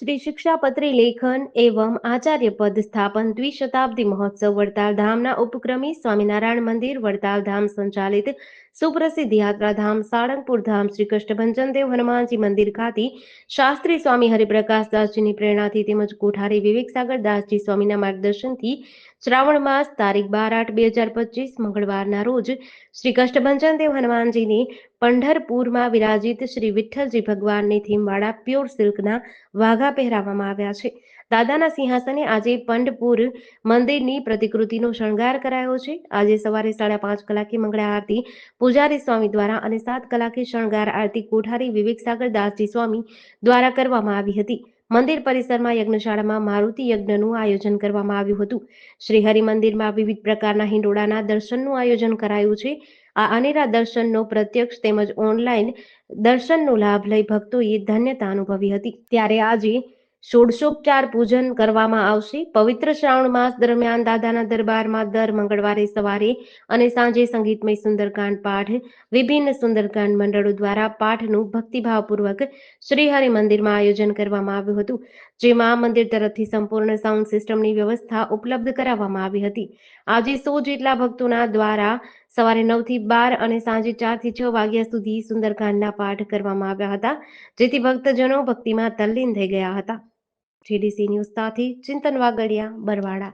श्री शिक्षापत्री लेखन एवं आचार्य पद स्थापन द्विशताब्दी महोत्सव वड़ताल धामना उपक्रमी स्वामीनारायण मंदिर वड़ताल धाम संचालित सुप्रसिद्ध यात्रा धाम साळंगपुर धाम श्री कष्टभंजन देव हनुमानजी मंदिर खाते शास्त्री स्वामी हरिप्रकाश दासजीની પ્રેરણાથી તેમજ કોઠારી વિવેક સાગર દાસજી સ્વામીના માર્ગદર્શનથી શ્રાવણ માસ તારીખ 12/8/2025 મંગળવારના રોજ શ્રી કષ્ટભંજન દેવ હનુમાનજીની પંઢરપુરમાં વિરાજિત શ્રી વિઠ્ઠલજી ભગવાનની થીમવાળા પ્યોર સિલ્કના વાઘા પહેરાવવામાં આવ્યા છે। દાદાના સિંહાસને આજે પંઢરપુર મંદિરની પ્રતિકૃતિનો શણગાર કરાયો છે। આજે સવારે 5:30 કલાકે મંગળા આરતી પૂજારી સ્વામી દ્વારા અને 7 કલાકે શણગાર આરતી કોઠારી વિવેક સાગર દાસજી સ્વામી દ્વારા કરવામાં આવી હતી। મંદિર પરિસરમાં યજ્ઞશાળામાં મારુતિ યજ્ઞનું આયોજન કરવામાં આવ્યું હતું। શ્રી હરિ મંદિરમાં વિવિધ પ્રકારના હિંડોળાના દર્શનનું આયોજન કરાયું છે। આ અનેરા દર્શનનો પ્રત્યક્ષ તેમજ ઓનલાઈન દર્શનનો લાભ લઈ ભક્તોએ ધન્યતા અનુભવી હતી। ત્યારે આજે ષોડશોપચાર પૂજન કરવામાં આવશે। પવિત્ર શ્રાવણ માસ દરમિયાન દાદાના દરબારમાં દર મંગળવારે સવારે અને સાંજે સંગીતમય સુંદરકાંડ પાઠ વિભિન્ન સુંદરકાંડ મંડળો દ્વારા પાઠનું ભક્તિભાવપૂર્વક શ્રી હરિ મંદિરમાં આયોજન કરવામાં આવ્યું હતું, જેમાં મંદિર તરફથી સંપૂર્ણ સાઉન્ડ સિસ્ટમની વ્યવસ્થા ઉપલબ્ધ કરાવવામાં આવી હતી। આજે 100 જેટલા ભક્તોના દ્વારા સવારે 9 થી 12 અને સાંજે 4 થી 6 વાગ્યા સુધી સુંદરકાંડના પાઠ કરવામાં આવ્યા હતા, જેથી ભક્તજનો ભક્તિમાં તલ્લીન થઈ ગયા હતા। GDC ન્યૂઝ સાથે ચિંતન વાગડિયા, બરવાડા।